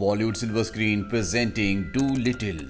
Bollywood silver screen presenting do little.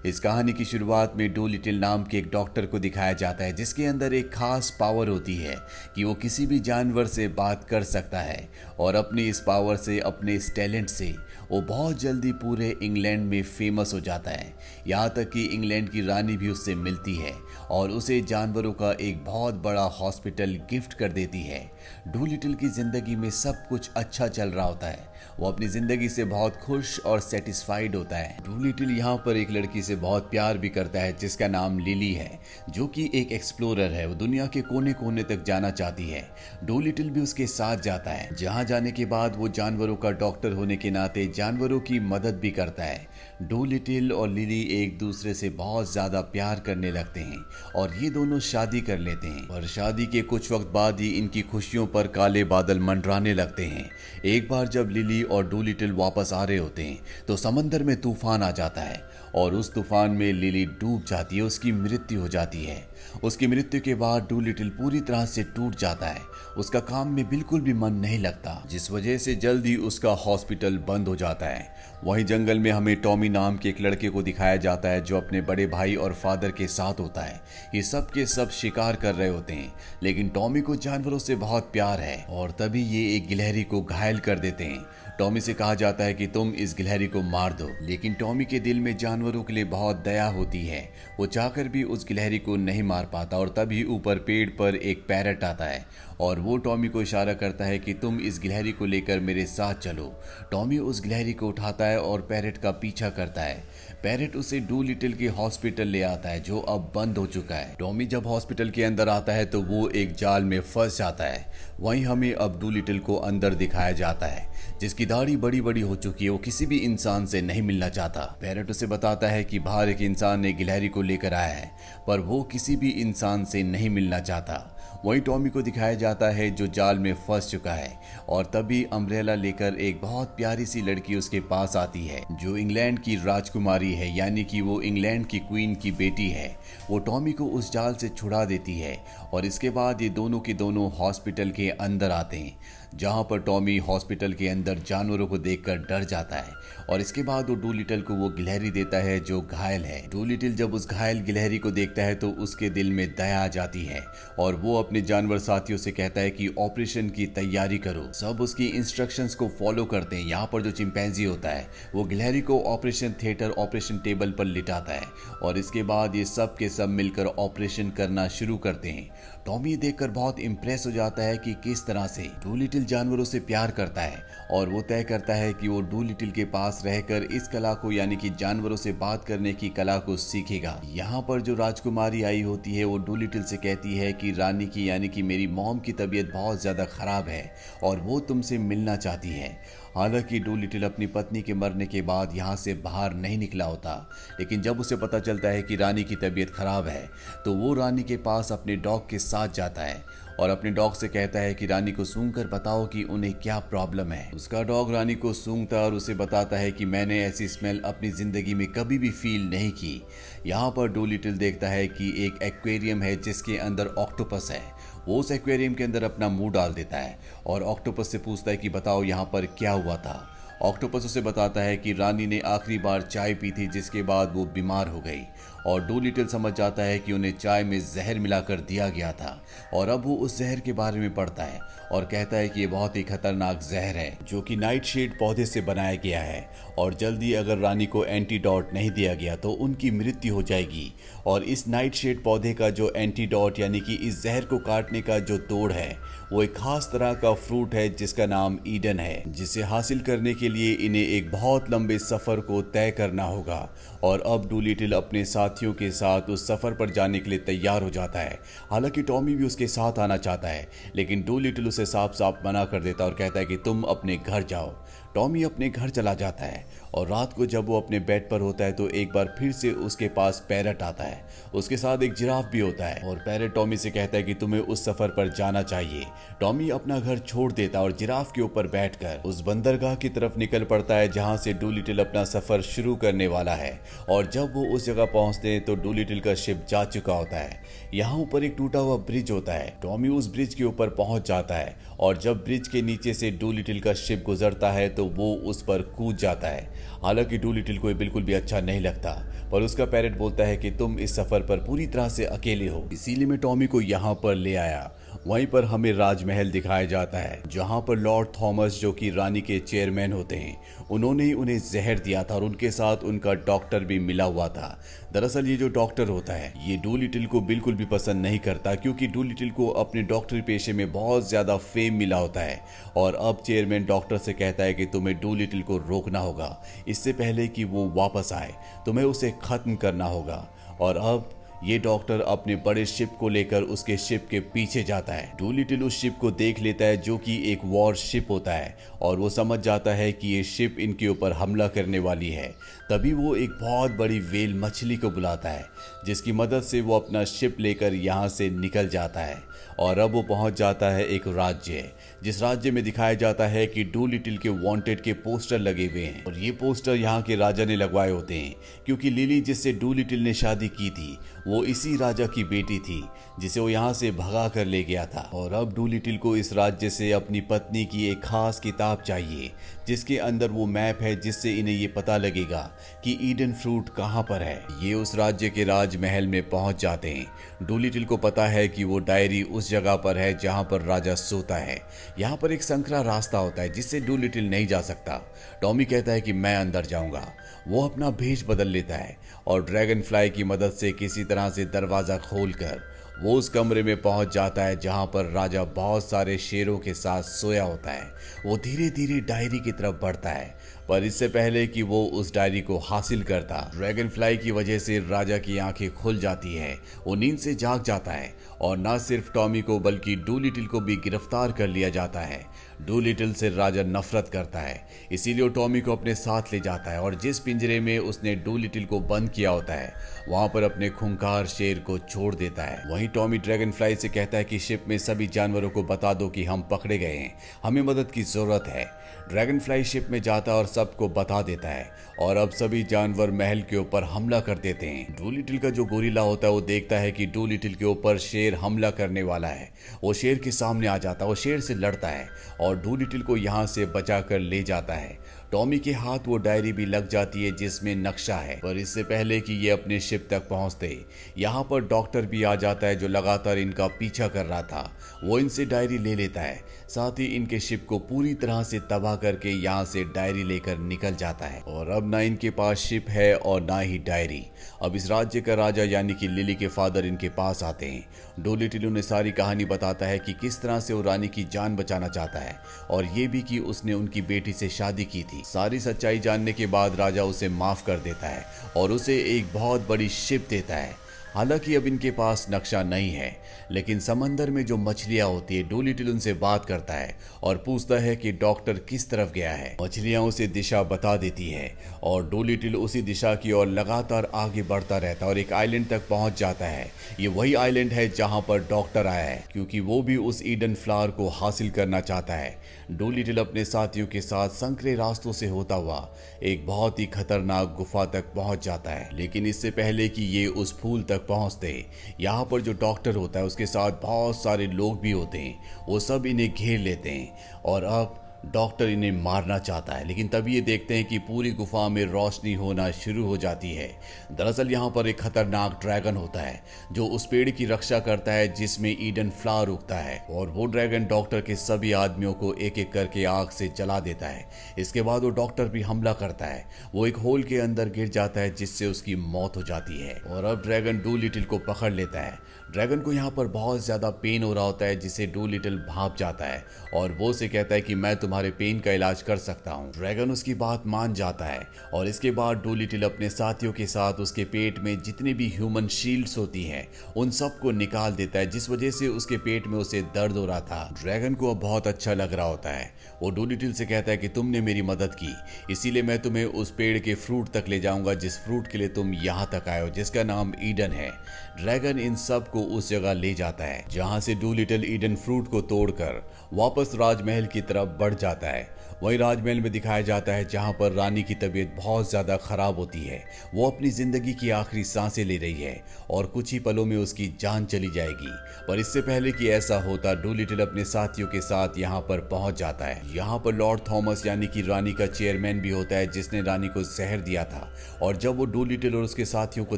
इस कहानी की शुरुआत में डू लिटिल नाम के एक डॉक्टर को दिखाया जाता है जिसके अंदर एक खास पावर होती है कि वो किसी भी जानवर से बात कर सकता है और अपनी इस पावर से, अपने इस टैलेंट से वो बहुत जल्दी पूरे इंग्लैंड में फेमस हो जाता है। यहाँ तक कि इंग्लैंड की रानी भी उससे मिलती है और उसे जानवरों का एक बहुत बड़ा हॉस्पिटल गिफ्ट कर देती है। डू लिटिल की जिंदगी में सब कुछ अच्छा चल रहा होता है, वो अपनी जिंदगी से बहुत खुश और सेटिस्फाइड होता है। डू लिटिल यहाँ पर एक लड़की से बहुत प्यार भी करता है जिसका नाम लिली है, जो कि एक एक्सप्लोरर है। वो दुनिया के कोने कोने तक जाना चाहती है। डू लिटिल भी उसके साथ जाता है, जहाँ जाने के बाद वो जानवरों का डॉक्टर होने के नाते जानवरों की मदद भी करता है। डू लिटिल और लिली एक दूसरे से बहुत ज्यादा प्यार करने लगते हैं और ये दोनों शादी कर लेते हैं। और शादी के कुछ वक्त बाद ही इनकी खुशियों पर काले बादल मंडराने लगते हैं। एक बार जब लिली और डू लिटिल वापस आ रहे होते हैं तो समंदर में तूफान आ जाता है और उस तूफान में लिली डूब जाती है, उसकी मृत्यु हो जाती है। उसकी मृत्यु के बाद डू लिटिल पूरी तरह से टूट जाता है, उसका काम में बिल्कुल भी मन नहीं लगता, जिस वजह से जल्दी उसका हॉस्पिटल बंद हो जाता है। वहीं जंगल में हमें टॉमी नाम के एक लड़के को दिखाया जाता है जो अपने बड़े भाई और फादर के साथ होता है। ये सब के सब शिकार कर रहे होते हैं, लेकिन टॉमी को जानवरों से बहुत प्यार है और तभी ये एक गिलहरी को घायल कर देते हैं। टॉमी से कहा जाता है कि तुम इस गिलहरी को मार दो, लेकिन टॉमी के दिल में जानवरों के लिए बहुत दया होती है। वो चाहकर भी उस गिलहरी को नहीं मार पाता और तभी ऊपर पेड़ पर एक पैरट आता है और वो टॉमी को इशारा करता है कि तुम इस गिलहरी को लेकर मेरे साथ चलो। टॉमी उस गिलहरी को उठाता है और पैरट का पीछा करता है। पैरट उसे डू लिटिल के हॉस्पिटल ले आता है जो अब बंद हो चुका है। टॉमी जब हॉस्पिटल के अंदर आता है तो वो एक जाल में फंस जाता है। वहीं हमें अब डू लिटिल को अंदर दिखाया जाता है जिसकी दाढ़ी बड़ी बड़ी हो चुकी है। वो किसी भी इंसान से नहीं मिलना चाहता। पैरट उसे बताता है कि बाहर एक इंसान ने गिलहरी को लेकर आया है, पर वो किसी भी इंसान से नहीं मिलना चाहता। वहीं टॉमी को दिखाया जाता है जो जाल में फंस चुका है और तभी अम्ब्रेला लेकर एक बहुत प्यारी सी लड़की उसके पास आती है जो इंग्लैंड की राजकुमारी है, यानी कि वो इंग्लैंड की क्वीन की बेटी है। वो टॉमी को उस जाल से छुड़ा देती है और इसके बाद ये दोनों के दोनों हॉस्पिटल के अंदर आते हैं, जहां पर टॉमी हॉस्पिटल के अंदर जानवरों को देखकर डर जाता है और इसके बाद वो डू लिटिल को वो गिलहरी देता है जो घायल है। डू लिटिल जब उस घायल गिलहरी को देखता है तो उसके दिल में दया आ जाती है और वो अपने जानवर साथियों से कहता है कि ऑपरेशन की तैयारी करो। सब उसकी इंस्ट्रक्शंस को फॉलो करते हैं। यहाँ पर जो चिंपैंजी होता है वो गिलहरी को ऑपरेशन थिएटर, ऑपरेशन टेबल पर लिटाता है और इसके बाद ये सब के सब मिलकर ऑपरेशन करना शुरू करते हैं। टॉमी देखकर बहुत इंप्रेस हो जाता है कि किस तरह से डू लिटिल जानवरों से प्यार करता है और वो तय करता है कि वो डू लिटिल के पास रहकर इस कला को, यानी कि जानवरों से बात करने की कला को सीखेगा। यहाँ पर जो राजकुमारी आई होती है वो डू लिटिल से कहती है कि रानी की, यानी कि मेरी मॉम की तबीयत बहुत ज्यादा खराब है और वो तुमसे मिलना चाहती है। हालांकि डू लिटिल अपनी पत्नी के मरने के बाद यहाँ से बाहर नहीं निकला होता, लेकिन जब उसे पता चलता है कि रानी की तबीयत खराब है तो वो रानी के पास अपने डॉग के साथ जाता है और अपने डॉग से कहता है कि रानी को सूंघकर बताओ कि उन्हें क्या प्रॉब्लम है। उसका डॉग रानी को सूंघता और उसे बताता है कि मैंने ऐसी स्मेल अपनी जिंदगी में कभी भी फील नहीं की। यहाँ पर डू लिटिल देखता है कि एक एक्वेरियम है जिसके अंदर ऑक्टोपस है। वो उस एक्वेरियम के अंदर अपना मुंह डाल देता है और ऑक्टोपस से पूछता है कि बताओ यहाँ पर क्या हुआ था। ऑक्टोपस उसे बताता है कि रानी ने आखिरी बार चाय पी थी जिसके बाद वो बीमार हो गई और डू लिटिल समझ जाता है कि उन्हें चाय में जहर मिलाकर दिया गया था और अब वो उस जहर के बारे में पढ़ता है और कहता है कि ये बहुत ही खतरनाक जहर है जो कि नाइटशेड पौधे से बनाया गया है और जल्दी अगर रानी को एंटीडोट नहीं दिया गया तो उनकी मृत्यु हो जाएगी। और इस नाइटशेड पौधे का जो एंटीडोट, यानी कि इस जहर को काटने का जो तोड़ है, वो एक खास तरह का फ्रूट है जिसका नाम ईडन है, जिसे हासिल करने के लिए इन्हें एक बहुत लंबे सफर को तय करना होगा। और अब डू लिटिल अपने साथियों के साथ उस सफर पर जाने के लिए तैयार हो जाता है। हालांकि टॉमी भी उसके साथ आना चाहता है, लेकिन डू लिटिल उसे साफ साफ मना कर देता और कहता है कि तुम अपने घर जाओ। टॉमी अपने घर चला जाता है और रात को जब वो अपने बेड पर होता है तो एक बार फिर से उसके पास पैरट आता है। उसके साथ एक जिराफ भी होता है और पैरट टॉमी से कहता है कि तुम्हें उस सफर पर जाना चाहिए। टॉमी अपना घर छोड़ देता और जिराफ के ऊपर बैठकर उस बंदरगाह की तरफ निकल पड़ता है जहां से डू लिटिल अपना सफर शुरू करने वाला है। और जब वो उस जगह पहुंचते हैं तो डू लिटिल का शिप जा चुका होता है। यहाँ ऊपर एक टूटा हुआ ब्रिज होता है। टॉमी उस ब्रिज के ऊपर पहुंच जाता है और जब ब्रिज के नीचे से डू लिटिल का शिप गुजरता है तो तो वो उस पर कूद जाता है। हालांकि डूलिटिल को बिल्कुल भी अच्छा नहीं लगता, पर उसका पेरेंट बोलता है कि तुम इस सफर पर पूरी तरह से अकेले हो, इसीलिए मैं टॉमी को यहाँ पर ले आया। वहीं पर हमें राजमहल दिखाया जाता है, जहां पर लॉर्ड थॉमस, जो कि रानी के चेयरमैन होते हैं, उन्होंने ही उन्हें जहर दिया था और उनके साथ उनका डॉक्टर भी मिला हुआ था। दरअसल ये जो डॉक्टर होता है ये डूलिटिल को बिल्कुल भी पसंद नहीं करता, क्योंकि डूलिटिल को अपने डॉक्टरी पेशे में बहुत ज्यादा फेम मिला होता है। और अब चेयरमैन डॉक्टर से कहता है कि तुम्हें डूलिटिल को रोकना होगा, इससे पहले कि वो वापस आए तुम्हें उसे खत्म करना होगा। और अब ये डॉक्टर अपने बड़े शिप को लेकर उसके शिप के पीछे जाता है। डूलिटिल उस शिप को देख लेता है, जो कि एक वॉर शिप होता है, और वो समझ जाता है कि ये शिप इनके ऊपर हमला करने वाली है। तभी वो एक बहुत बड़ी व्हेल मछली को बुलाता है, जिसकी मदद से वो अपना शिप लेकर यहाँ से निकल जाता है। और अब वो पहुंच जाता है एक राज्य, जिस राज्य में दिखाया जाता है कि डूलिटिल के वांटेड के पोस्टर लगे हुए हैं। और ये पोस्टर यहाँ के राजा ने लगवाए होते हैं, क्योंकि लिली जिससे डूलिटिल ने शादी की थी वो इसी राजा की बेटी थी, जिसे वो यहाँ से भगा कर ले गया था। और अब डूलिटिल को इस राज्य से अपनी पत्नी की एक खास किताब चाहिए, जिसके अंदर वो मैप है, जिससे इन्हें ये पता लगेगा कि ईडन फ्रूट कहाँ पर है। ये उस राज्य के राजमहल में पहुंच जाते हैं। डूलिटिल को पता है कि वो डायरी उस जगह पर है जहां पर राजा सोता है। यहाँ पर एक संकरा रास्ता होता है, जिससे डूलिटिल नहीं जा सकता। टॉमी कहता है कि मैं अंदर जाऊंगा। वो अपना भेष बदल लेता है और ड्रैगन फ्लाई की मदद से किसी तरह से दरवाजा खोलकर वो उस कमरे में पहुंच जाता है, जहां पर राजा बहुत सारे शेरों के साथ सोया होता है। वो धीरे धीरे डायरी की तरफ बढ़ता है, पर इससे पहले कि वो उस डायरी को हासिल करता, ड्रैगन फ्लाई की वजह से राजा की आंखें खुल जाती है। वो नींद से जाग जाता है और न सिर्फ टॉमी को बल्कि डूलिटिल को भी गिरफ्तार कर लिया जाता है। डूलिटिल से राजा नफरत करता है, इसीलिए वो टॉमी को अपने साथ ले जाता है और जिस पिंजरे में उसने डूलिटिल को बंद किया होता है वहां पर अपने खूंखार शेर को छोड़ देता है। वहीं टॉमी ड्रैगन फ्लाई से कहता है कि शिप में सभी जानवरों को बता दो कि हम पकड़े गए हैं, हमें मदद की जरूरत है। ड्रैगन फ्लाई शिप में जाता है और सबको बता देता है, और अब सभी जानवर महल के ऊपर हमला कर देते हैं। डूलिटिल का जो गोरिल्ला होता है वो देखता है कि डूलिटिल के ऊपर शेर हमला करने वाला है। वो शेर के सामने आ जाता है, वो शेर से लड़ता है और डूलिटिल को यहाँ से बचा कर ले जाता है। टॉमी के हाथ वो डायरी भी लग जाती है जिसमें नक्शा है, पर इससे पहले कि ये अपने शिप तक पहुंचते यहाँ पर डॉक्टर भी आ जाता है, जो लगातार इनका पीछा कर रहा था। वो इनसे डायरी ले लेता है, साथ ही इनके शिप को पूरी तरह से तबाह करके यहाँ से डायरी लेकर निकल जाता है। और अब ना इनके पास शिप है और ना ही डायरी। अब इस राज्य का राजा यानी कि लिली के फादर इनके पास आते हैं। डूलिटिल उन्हें सारी कहानी बताता है कि किस तरह से वो रानी की जान बचाना चाहता है, और ये भी कि उसने उनकी बेटी से शादी की थी। सारी सच्चाई जानने के बाद राजा उसे माफ कर देता है और उसे एक बहुत बड़ी शिप देता है। हालांकि अब इनके पास नक्शा नहीं है, लेकिन समंदर में जो मछलियां होती है, डूलिटिल उनसे बात करता है और पूछता है कि डॉक्टर किस तरफ गया है। मछलियां उसे दिशा बता देती है और डूलिटिल उसी दिशा की ओर लगातार आगे बढ़ता रहता है और एक आइलैंड तक पहुंच जाता है। ये वही आइलैंड है जहां पर डॉक्टर आया है, क्योंकि वो भी उस ईडन फ्लावर को हासिल करना चाहता है। डूलिटिल अपने साथियों के साथ संकरे रास्तों से होता हुआ एक बहुत ही खतरनाक गुफा तक पहुंच जाता है, लेकिन इससे पहले कि ये उस फूल तक पहुंचते यहाँ पर जो डॉक्टर होता है उसके साथ बहुत सारे लोग भी होते हैं। वो सब इन्हें घेर लेते हैं और अब डॉक्टर इन्हें मारना चाहता है, लेकिन तभी ये देखते हैं कि पूरी गुफा में रोशनी होना शुरू हो जाती है। दरअसल यहाँ पर एक खतरनाक ड्रैगन होता है जो उस पेड़ की रक्षा करता है जिसमें ईडन फ्लावर उगता है, और वो ड्रैगन डॉक्टर के सभी आदमियों को एक एक करके आग से जला देता है। इसके बाद वो डॉक्टर भी हमला करता है। वो एक होल के अंदर गिर जाता है जिससे उसकी मौत हो जाती है, और अब ड्रैगन डूलिटिल को पकड़ लेता है। ड्रैगन को यहाँ पर बहुत ज्यादा पेन हो रहा होता है, जिसे डूलिटिल भाप जाता है और वो उसे कहता है कि मैं तुम्हारे पेन का इलाज कर सकता हूँ। ड्रैगन उसकी बात मान जाता है और इसके बाद डूलिटिल अपने साथियों के साथ उसके पेट में जितने भी ह्यूमन शील्ड्स होती हैं उन सबको निकाल देता है, जिस वजह से उसके पेट में उसे दर्द हो रहा था। ड्रैगन को अब बहुत अच्छा लग रहा होता है। वो डूलिटिल से कहता है कि तुमने मेरी मदद की, इसीलिए मैं तुम्हें उस पेड़ के फ्रूट तक ले जाऊंगा जिस फ्रूट के लिए तुम यहाँ तक आए हो, जिसका नाम ईडन है। ड्रैगन इन सब को उस जगह ले जाता है जहां से डूलिटिल ईडन फ्रूट को तोड़कर वापस राजमहल की तरफ बढ़ जाता है। वहीं राजमहल में दिखाया जाता है जहां पर रानी की तबीयत बहुत ज्यादा खराब होती है। वो अपनी जिंदगी की आखिरी सांसें ले रही है और कुछ ही पलों में उसकी जान चली जाएगी। पर इससे पहले कि ऐसा होता, डूलिटिल अपने साथियों के साथ यहाँ पर पहुंच जाता है। यहाँ पर लॉर्ड थॉमस यानी कि रानी का चेयरमैन भी होता है, जिसने रानी को जहर दिया था। और जब वो डूलिटिल और उसके साथियों को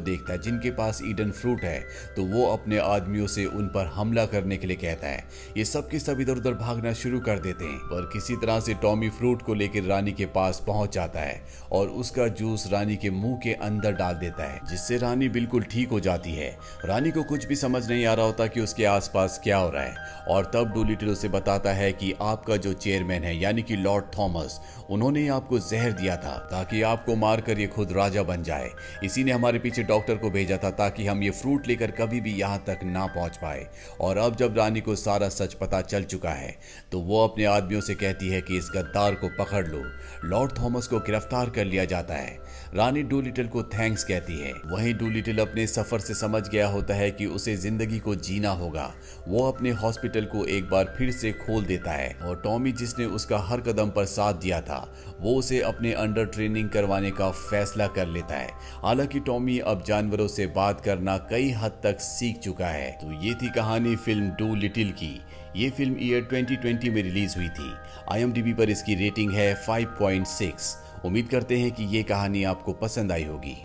देखता है जिनके पास ईडन फ्रूट है, तो वो अपने आदमियों से उन पर हमला करने के लिए कहता है। ये सब के सब इधर उधर भागना शुरू कर देते हैं, पर किसी तरह से टॉमी फ्रूट को लेकर रानी के पास पहुंच जाता है और उसका जूस रानी के मुंह के अंदर डाल देता है, जिससे रानी बिल्कुल ठीक हो जाती है। रानी को कुछ भी समझ नहीं आ रहा होता कि उसके आसपास क्या हो रहा है। और तब डूलिटिल उसे बताता है कि आपका जो चेयरमैन है यानी कि लॉर्ड थॉमस, उन्होंने आपको जहर दिया था ताकि आपको मारकर ये खुद राजा बन जाए। इसी ने हमारे पीछे डॉक्टर को भेजा था ताकि हम ये फ्रूट लेकर कभी भी यहाँ तक ना पहुंच पाए। और अब जब रानी को सारा सच पता चल चुका है, तो वो अपने आदमियों से कहती है कि इस गद्दार को पकड़ लो। लॉर्ड थॉमस को गिरफ्तार कर लिया जाता है। रानी डूलिटिल को थैंक्स कहती है। वहीं डूलिटिल अपने सफर से समझ गया होता है कि उसे जिंदगी को जीना होगा। वो अपने हॉस्पिटल को एक बार फिर से खोल देता है और टॉमी, जिसने उसका हर कदम पर साथ दिया था, वो उसे अपने अंडर ट्रेनिंग करवाने का फैसला कर लेता है। हालांकि टॉमी अब जानवरों से बात करना कई हद तक सीख चुका है। तो ये थी कहानी फिल्म डूलिटिल की। ये फिल्म ईयर 2020 में रिलीज हुई थी। IMDb पर इसकी रेटिंग है 5.6। उम्मीद करते हैं कि ये कहानी आपको पसंद आई होगी।